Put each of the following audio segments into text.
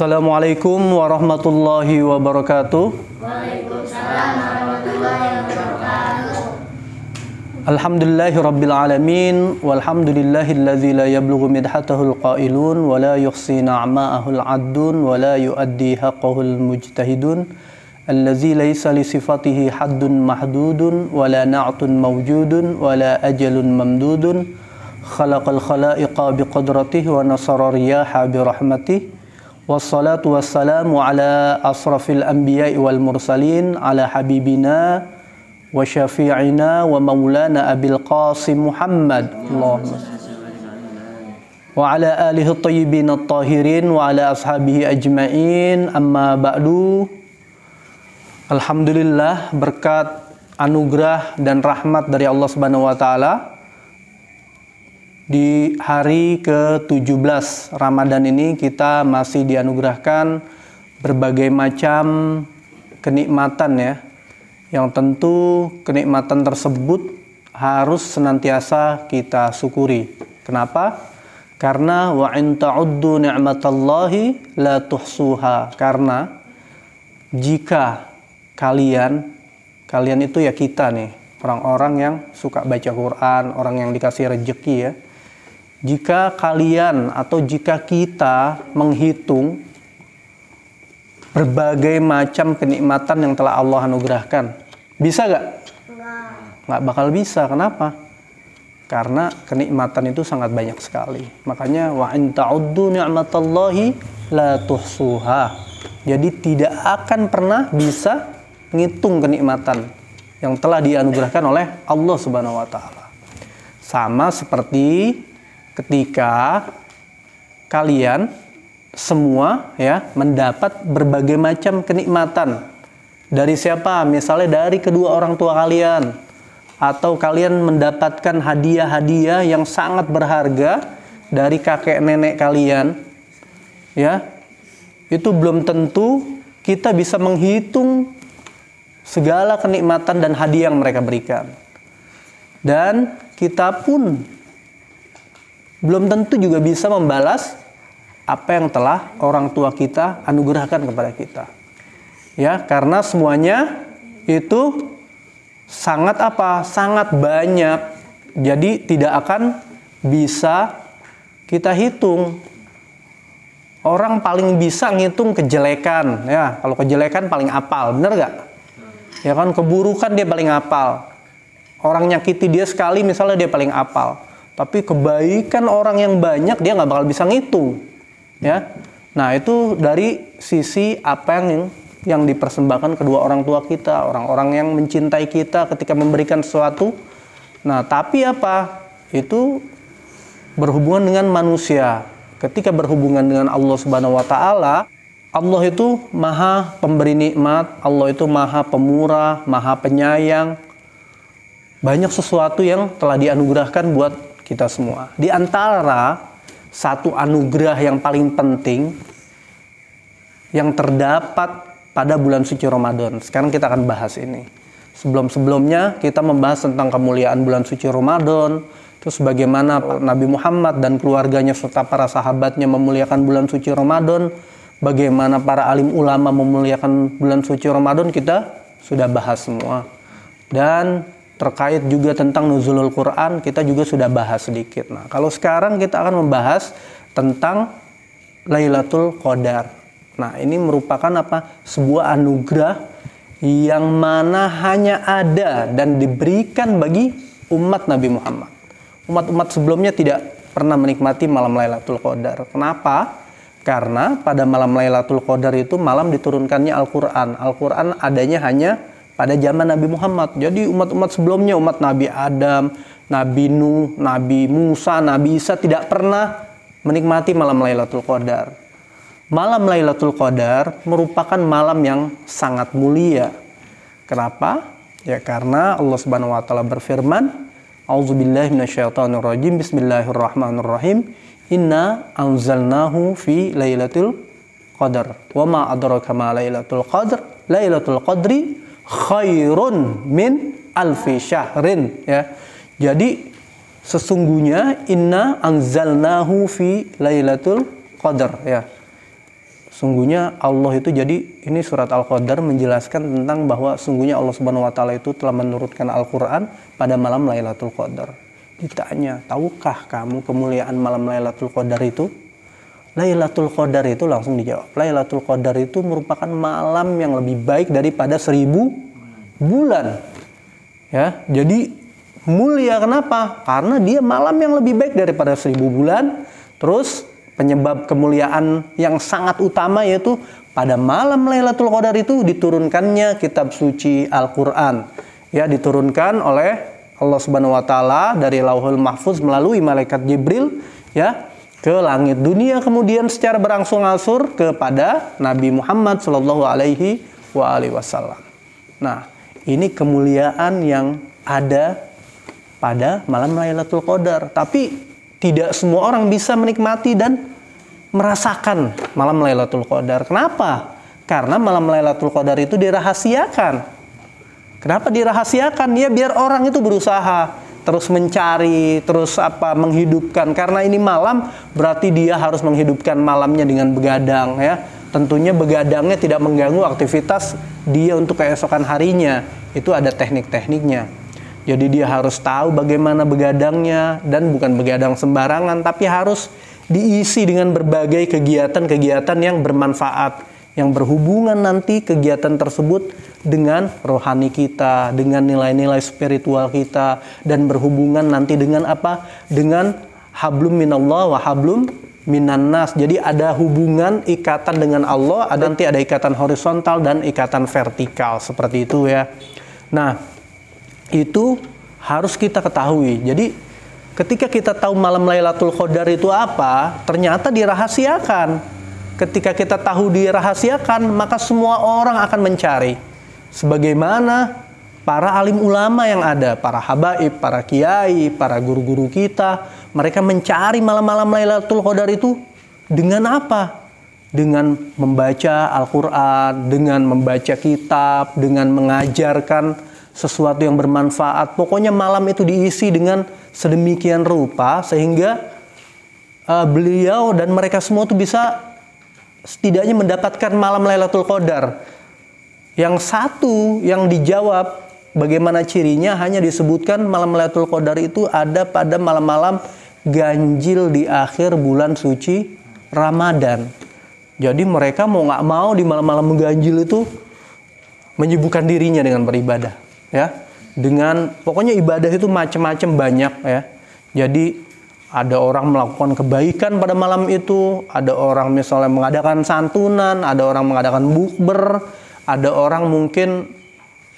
Assalamualaikum warahmatullahi wabarakatuh. Waalaikumsalam warahmatullahi wabarakatuh. Alhamdulillahi rabbil alamin. Walhamdulillahilladzi la yablughu midhatahul qailun wa la yuhsi na'ma'ahul 'addun wa la yuaddi haqqahul mujtahidun. Alladzi laysa li sifatihi haddun mahdudun wa la na'tun mawjudun wa la ajalun mamdudun. Khalaqal khalaiqa biqudratihi wa nasara riyaha birahmatihi. Wassalatu wassalamu ala asrafil anbiya'i wal mursalin ala habibina wa syafi'ina wa maulana abil qasim Muhammad Allahumma wa ala alihi tayyibin at-tahirin wa ala ashabihi ajma'in amma ba'du. Alhamdulillah, berkat anugerah dan rahmat dari Allah Subhanahu wa taala, di hari ke-17 Ramadan ini kita masih dianugerahkan berbagai macam kenikmatan ya, yang tentu kenikmatan tersebut harus senantiasa kita syukuri. Kenapa? Karena wa in ta'uddu ni'matallahi la tuhsuha. Karena jika kalian itu ya kita nih, orang-orang yang suka baca Quran, orang yang dikasih rezeki ya. Jika kalian atau jika kita menghitung berbagai macam kenikmatan yang telah Allah anugerahkan, bisa gak? Nggak bakal bisa. Kenapa? Karena kenikmatan itu sangat banyak sekali. Makanya wa in ta'uddu ni'matallahi la tuhsuha. Jadi tidak akan pernah bisa menghitung kenikmatan yang telah dianugerahkan oleh Allah Subhanahu wa taala. Sama seperti ketika kalian semua ya mendapat berbagai macam kenikmatan dari siapa? Misalnya dari kedua orang tua kalian, atau kalian mendapatkan hadiah-hadiah yang sangat berharga dari kakek nenek kalian, ya, itu belum tentu kita bisa menghitung segala kenikmatan dan hadiah yang mereka berikan. Dan kita pun belum tentu juga bisa membalas apa yang telah orang tua kita anugerahkan kepada kita. Ya, karena semuanya itu sangat apa? Sangat banyak. Jadi tidak akan bisa kita hitung. Orang paling bisa ngitung kejelekan, ya. Kalau kejelekan paling apal, bener gak? Ya kan, keburukan dia paling apal. Orang nyakiti dia sekali misalnya dia paling apal. Tapi kebaikan orang yang banyak dia nggak bakal bisa ngitung, ya. Nah itu dari sisi apa yang dipersembahkan kedua orang tua kita, orang-orang yang mencintai kita ketika memberikan sesuatu. Nah tapi apa? Itu berhubungan dengan manusia. Ketika berhubungan dengan Allah Subhanahu wa taala, Allah itu maha pemberi nikmat, Allah itu maha pemurah, maha penyayang. Banyak sesuatu yang telah dianugerahkan buat kita semua. Di antara satu anugerah yang paling penting yang terdapat pada bulan suci Ramadan. Sekarang kita akan bahas ini. Sebelumnya kita membahas tentang kemuliaan bulan suci Ramadan, terus bagaimana Nabi Muhammad dan keluarganya serta para sahabatnya memuliakan bulan suci Ramadan, bagaimana para alim ulama memuliakan bulan suci Ramadan, kita sudah bahas semua. Dan terkait juga tentang nuzulul Quran, kita juga sudah bahas sedikit. Nah, kalau sekarang kita akan membahas tentang Lailatul Qadar. Nah, ini merupakan apa? Sebuah anugerah yang mana hanya ada dan diberikan bagi umat Nabi Muhammad. Umat-umat sebelumnya tidak pernah menikmati malam Lailatul Qadar. Kenapa? Karena pada malam Lailatul Qadar itu malam diturunkannya Al-Quran. Al-Quran adanya hanya pada zaman Nabi Muhammad. Jadi umat-umat sebelumnya, umat Nabi Adam, Nabi Nuh, Nabi Musa, Nabi Isa tidak pernah menikmati malam Lailatul Qadar. Malam Lailatul Qadar merupakan malam yang sangat mulia. Kenapa? Ya karena Allah Subhanahu wa taala berfirman, A'udzubillahi minasyaitonirrajim, Bismillahirrahmanirrahim. Inna anzalnahu fi Lailatul Qadar. Wa ma adraka ma Lailatul Qadar? Lailatul Qadri khairun min alfi syahrin, ya. Jadi sesungguhnya inna anzalnahu fi Lailatul Qadar, ya. Sungguhnya Allah itu, jadi ini surat Al-Qadar menjelaskan tentang bahwa sungguhnya Allah Subhanahu wa taala itu telah menurunkan Al-Qur'an pada malam Lailatul Qadar. Ditanya, tahukah kamu kemuliaan malam Lailatul Qadar itu? Lailatul Qadar itu langsung dijawab. Lailatul Qadar itu merupakan malam yang lebih baik daripada 1000 bulan. Ya, jadi mulia kenapa? Karena dia malam yang lebih baik daripada 1000 bulan. Terus penyebab kemuliaan yang sangat utama yaitu pada malam Lailatul Qadar itu diturunkannya kitab suci Al-Qur'an. Ya, diturunkan oleh Allah Subhanahu wa taala dari Lauhul Mahfuz melalui malaikat Jibril ya ke langit dunia, kemudian secara berangsur-angsur kepada Nabi Muhammad sallallahu alaihi wasallam. Nah, ini kemuliaan yang ada pada malam Lailatul Qadar. Tapi tidak semua orang bisa menikmati dan merasakan malam Lailatul Qadar. Kenapa? Karena malam Lailatul Qadar itu dirahasiakan. Kenapa dirahasiakan? Ya biar orang itu berusaha terus mencari, terus menghidupkan. Karena ini malam, berarti dia harus menghidupkan malamnya dengan begadang ya. Tentunya begadangnya tidak mengganggu aktivitas dia untuk keesokan harinya. Itu ada teknik-tekniknya. Jadi dia harus tahu bagaimana begadangnya, dan bukan begadang sembarangan, tapi harus diisi dengan berbagai kegiatan-kegiatan yang bermanfaat, yang berhubungan nanti kegiatan tersebut dengan rohani kita, dengan nilai-nilai spiritual kita, dan berhubungan nanti dengan apa? Dengan hablum minallah wa hablum minan nas. Jadi ada hubungan ikatan dengan Allah, nanti ada ikatan horizontal dan ikatan vertikal, seperti itu ya. Nah, itu harus kita ketahui. Jadi ketika kita tahu malam Lailatul Qadar itu apa, ternyata dirahasiakan. Ketika kita tahu dirahasiakan, maka semua orang akan mencari. Sebagaimana para alim ulama yang ada, para habaib, para kiai, para guru-guru kita, mereka mencari malam-malam Lailatul Qadar itu dengan apa? Dengan membaca Al-Quran, dengan membaca kitab, dengan mengajarkan sesuatu yang bermanfaat. Pokoknya malam itu diisi dengan sedemikian rupa sehingga beliau dan mereka semua itu bisa setidaknya mendapatkan malam Lailatul Qadar. Yang satu yang dijawab bagaimana cirinya hanya disebutkan malam Lailatul Qadar itu ada pada malam-malam ganjil di akhir bulan suci Ramadan. Jadi mereka mau nggak mau di malam-malam ganjil itu menyibukkan dirinya dengan beribadah. Ya, dengan pokoknya ibadah itu macam-macam banyak ya. Jadi ada orang melakukan kebaikan pada malam itu, ada orang misalnya mengadakan santunan, ada orang mengadakan bukber, ada orang mungkin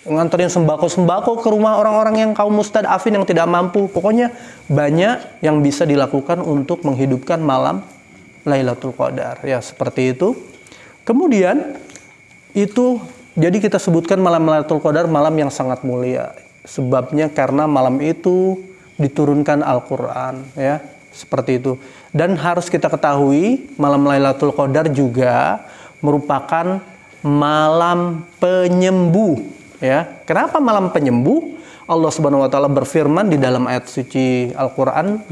nganterin sembako-sembako ke rumah orang-orang yang kaum mustadafin yang tidak mampu. Pokoknya banyak yang bisa dilakukan untuk menghidupkan malam Lailatul Qadar ya, seperti itu. Kemudian itu jadi kita sebutkan malam Lailatul Qadar malam yang sangat mulia. Sebabnya karena malam itu diturunkan Al-Qur'an ya, seperti itu. Dan harus kita ketahui malam Lailatul Qadar juga merupakan malam penyembuh ya. Kenapa malam penyembuh? Allah Subhanahu wa taala berfirman di dalam ayat suci Al-Qur'an,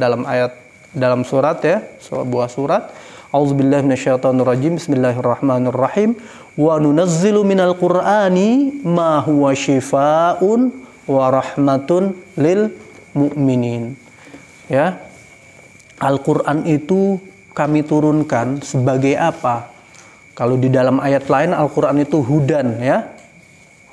dalam surat ya, sebuah surat. A'udzubillahi minasyaitonirrajim. Bismillahirrahmanirrahim. Wa nunazzilu minal Qur'ani ma huwa syifaa'un wa rahmatun lil mu'minin. Ya. Al-Qur'an itu kami turunkan sebagai apa? Kalau di dalam ayat lain Al-Qur'an itu hudan ya.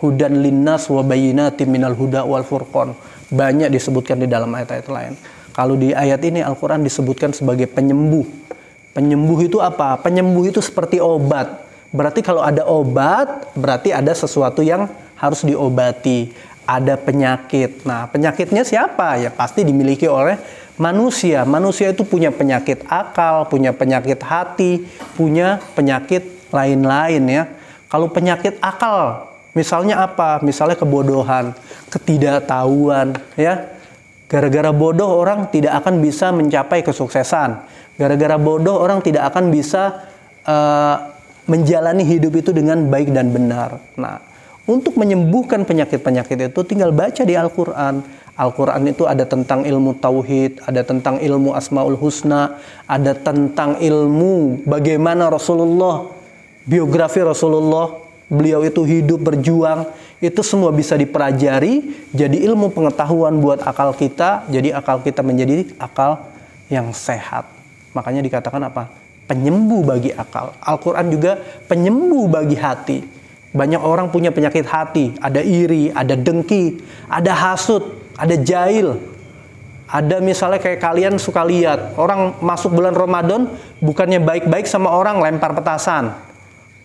Hudan linnas wa bayyinatin minal huda wal furqan. Banyak disebutkan di dalam ayat-ayat lain. Kalau di ayat ini Al-Qur'an disebutkan sebagai penyembuh. Penyembuh itu apa? Penyembuh itu seperti obat. Berarti kalau ada obat, berarti ada sesuatu yang harus diobati. Ada penyakit. Nah, penyakitnya siapa? Ya pasti dimiliki oleh manusia. Manusia itu punya penyakit akal, punya penyakit hati, punya penyakit lain-lain ya. Kalau penyakit akal, misalnya apa? Misalnya kebodohan, ketidaktahuan ya. Gara-gara bodoh orang tidak akan bisa mencapai kesuksesan. Gara-gara bodoh orang tidak akan bisa menjalani hidup itu dengan baik dan benar. Nah, untuk menyembuhkan penyakit-penyakit itu tinggal baca di Al-Quran. Al-Quran itu ada tentang ilmu tauhid, ada tentang ilmu asmaul husna, ada tentang ilmu bagaimana Rasulullah biografi Rasulullah, beliau itu hidup berjuang, itu semua bisa dipelajari, jadi ilmu pengetahuan buat akal kita, jadi akal kita menjadi akal yang sehat. Makanya dikatakan apa? Penyembuh bagi akal. Al-Quran juga penyembuh bagi hati. Banyak orang punya penyakit hati, ada iri, ada dengki, ada hasut, ada jahil. Ada misalnya kayak kalian suka lihat, orang masuk bulan Ramadan, bukannya baik-baik sama orang, lempar petasan,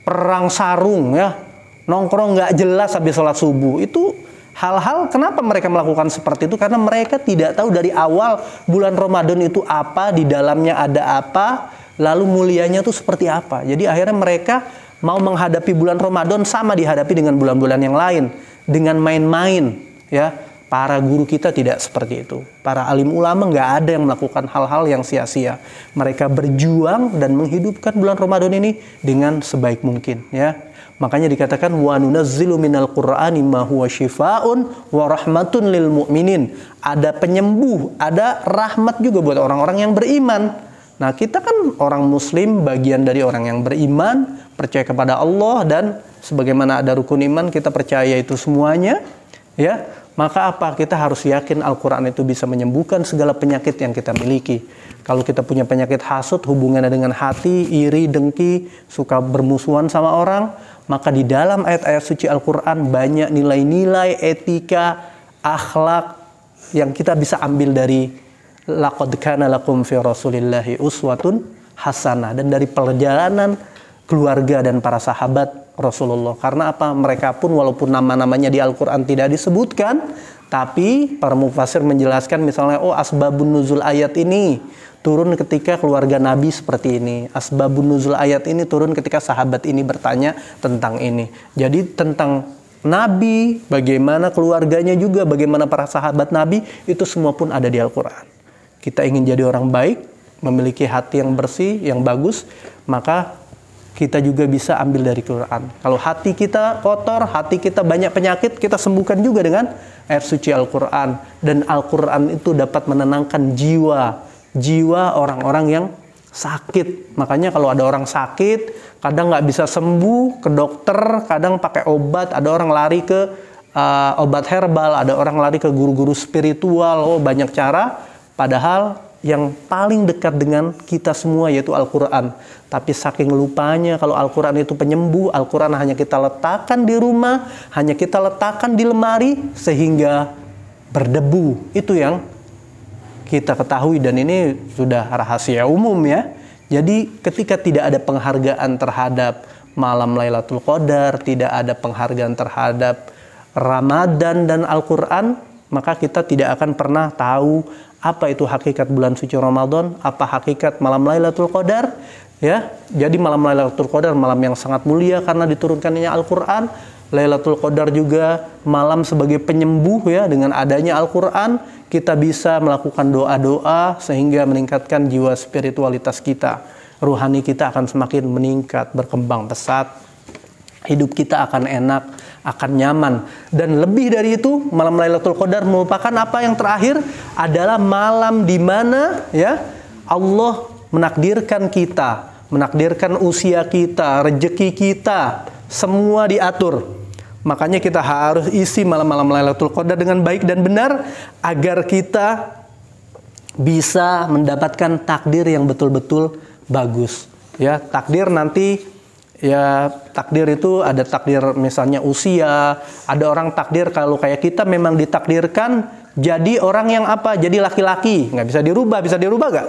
perang sarung ya, nongkrong nggak jelas habis sholat subuh. Itu hal-hal kenapa mereka melakukan seperti itu? Karena mereka tidak tahu dari awal bulan Ramadan itu apa, di dalamnya ada apa, lalu mulianya itu seperti apa. Jadi akhirnya mereka mau menghadapi bulan Ramadan sama dihadapi dengan bulan-bulan yang lain, dengan main-main ya. Para guru kita tidak seperti itu. Para alim ulama nggak ada yang melakukan hal-hal yang sia-sia. Mereka berjuang dan menghidupkan bulan Ramadan ini dengan sebaik mungkin ya. Makanya dikatakan wa nunazzilu minal qur'ani ma huwa syifaa'un wa rahmatun lil mu'minin. Ada penyembuh, ada rahmat juga buat orang-orang yang beriman. Nah, kita kan orang muslim, bagian dari orang yang beriman, percaya kepada Allah, dan sebagaimana ada rukun iman, kita percaya itu semuanya ya. Maka apa? Kita harus yakin Al-Quran itu bisa menyembuhkan segala penyakit yang kita miliki. Kalau kita punya penyakit hasut, hubungannya dengan hati, iri, dengki, suka bermusuhan sama orang, maka di dalam ayat-ayat suci Al-Quran banyak nilai-nilai etika, akhlak yang kita bisa ambil dari laqad kana lakum fi rasulillahi uswatun hasanah, dan dari perjalanan keluarga dan para sahabat Rasulullah. Karena apa? Mereka pun walaupun nama-namanya di Al-Quran tidak disebutkan, tapi para mufassir menjelaskan misalnya, oh asbabun nuzul ayat ini turun ketika keluarga Nabi seperti ini. Asbabun nuzul ayat ini turun ketika sahabat ini bertanya tentang ini. Jadi tentang Nabi, bagaimana keluarganya juga, bagaimana para sahabat Nabi, itu semua pun ada di Al-Quran. Kita ingin jadi orang baik, memiliki hati yang bersih, yang bagus, maka kita juga bisa ambil dari Quran. Kalau hati kita kotor, hati kita banyak penyakit, kita sembuhkan juga dengan ayat suci Al-Quran. Dan Al-Quran itu dapat menenangkan jiwa orang-orang yang sakit. Makanya kalau ada orang sakit, kadang nggak bisa sembuh, ke dokter, kadang pakai obat. Ada orang lari ke obat herbal, ada orang lari ke guru-guru spiritual. Oh, banyak cara. Padahal yang paling dekat dengan kita semua yaitu Al-Quran. Tapi saking lupanya kalau Al-Quran itu penyembuh, Al-Quran hanya kita letakkan di rumah, hanya kita letakkan di lemari sehingga berdebu. Itu yang kita ketahui, dan ini sudah rahasia umum ya. Jadi ketika tidak ada penghargaan terhadap malam Lailatul Qadar, tidak ada penghargaan terhadap Ramadan dan Al-Quran, maka kita tidak akan pernah tahu apa itu hakikat bulan suci Ramadan, apa hakikat malam Lailatul Qadar ya. Jadi malam Lailatul Qadar malam yang sangat mulia karena diturunkannya Al-Quran. Lailatul Qadar juga malam sebagai penyembuh ya. Dengan adanya Al-Quran kita bisa melakukan doa-doa sehingga meningkatkan jiwa spiritualitas kita. Ruhani kita akan semakin meningkat, berkembang pesat. Hidup kita akan enak, akan nyaman. Dan lebih dari itu, malam Lailatul Qadar merupakan apa yang terakhir adalah malam di mana ya Allah menakdirkan kita, menakdirkan usia kita, rezeki kita, semua diatur. Makanya kita harus isi malam-malam Lailatul Qadar dengan baik dan benar agar kita bisa mendapatkan takdir yang betul-betul bagus. Ya, takdir nanti ya, takdir itu ada takdir misalnya usia, ada orang takdir kalau kayak kita memang ditakdirkan jadi orang yang apa? Jadi laki-laki, nggak bisa dirubah nggak?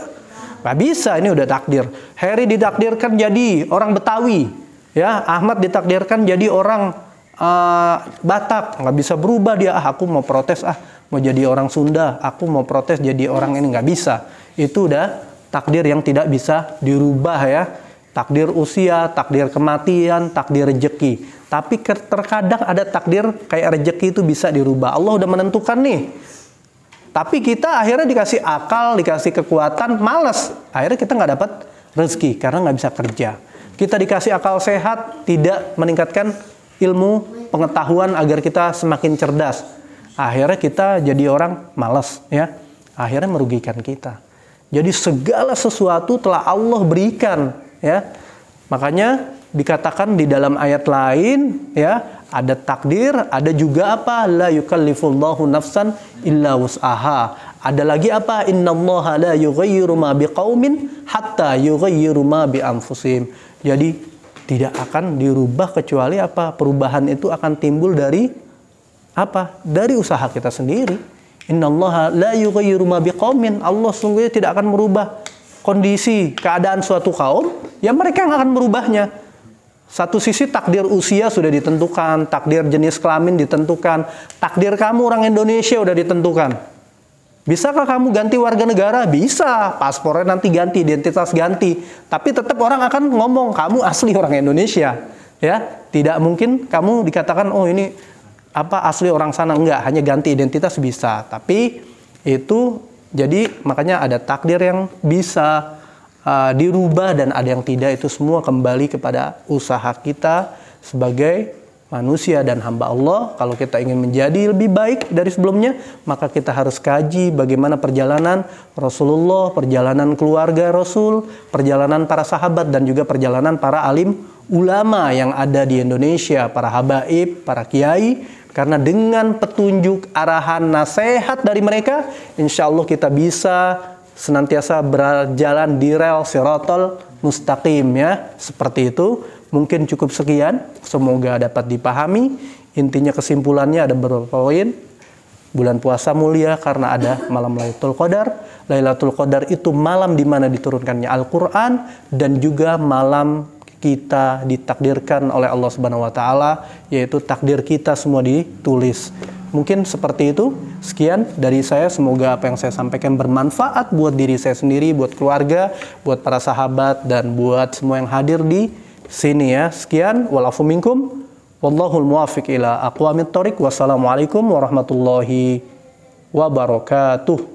Nggak bisa, ini udah takdir. Heri ditakdirkan jadi orang Betawi, ya. Ahmad ditakdirkan jadi orang Batak, nggak bisa berubah dia. Aku mau protes, mau jadi orang Sunda, aku mau protes jadi orang ini, nggak bisa. Itu udah takdir yang tidak bisa dirubah ya. Takdir usia, takdir kematian, takdir rezeki. Tapi terkadang ada takdir kayak rezeki itu bisa dirubah. Allah udah menentukan nih. Tapi kita akhirnya dikasih akal, dikasih kekuatan, malas. Akhirnya kita nggak dapat rezeki karena nggak bisa kerja. Kita dikasih akal sehat, tidak meningkatkan ilmu pengetahuan agar kita semakin cerdas. Akhirnya kita jadi orang malas, ya. Akhirnya merugikan kita. Jadi segala sesuatu telah Allah berikan. Ya, makanya dikatakan di dalam ayat lain ya, ada takdir, ada juga apa? La yukallifullahu nafsan illa wus'aha. Ada lagi apa? Innallaha la yughayyiru ma biqaumin hatta yughayyiru ma bi anfusihim. Jadi tidak akan dirubah kecuali apa? Perubahan itu akan timbul dari apa? Dari usaha kita sendiri. Innallaha la yughayyiru ma biqaumin. Allah sungguhnya tidak akan merubah kondisi, keadaan suatu kaum, ya mereka yang akan merubahnya. Satu sisi takdir usia sudah ditentukan, takdir jenis kelamin ditentukan, takdir kamu orang Indonesia sudah ditentukan. Bisakah kamu ganti warga negara? Bisa, paspornya nanti ganti, identitas ganti. Tapi tetap orang akan ngomong, kamu asli orang Indonesia. Ya, tidak mungkin kamu dikatakan, oh ini apa asli orang sana. Enggak, hanya ganti identitas bisa. Tapi itu, jadi makanya ada takdir yang bisa dirubah dan ada yang tidak. Itu semua kembali kepada usaha kita sebagai manusia dan hamba Allah. Kalau kita ingin menjadi lebih baik dari sebelumnya, maka kita harus kaji bagaimana perjalanan Rasulullah, perjalanan keluarga Rasul, perjalanan para sahabat, dan juga perjalanan para alim ulama yang ada di Indonesia, para habaib, para kiai. Karena dengan petunjuk, arahan, nasihat dari mereka, insya Allah kita bisa senantiasa berjalan di rel siratal mustaqim ya. Seperti itu. Mungkin cukup sekian, semoga dapat dipahami. Intinya kesimpulannya ada beberapa poin. Bulan puasa mulia karena ada malam Lailatul Qadar. Lailatul Qadar itu malam di mana diturunkannya Al-Qur'an dan juga malam kita ditakdirkan oleh Allah Subhanahu wa taala, yaitu takdir kita semua ditulis. Mungkin seperti itu. Sekian dari saya, semoga apa yang saya sampaikan bermanfaat buat diri saya sendiri, buat keluarga, buat para sahabat, dan buat semua yang hadir di sini ya. Sekian, walafu minkum, wallahul muwafiq ila aqwamit thoriq. Wassalamualaikum warahmatullahi wabarakatuh.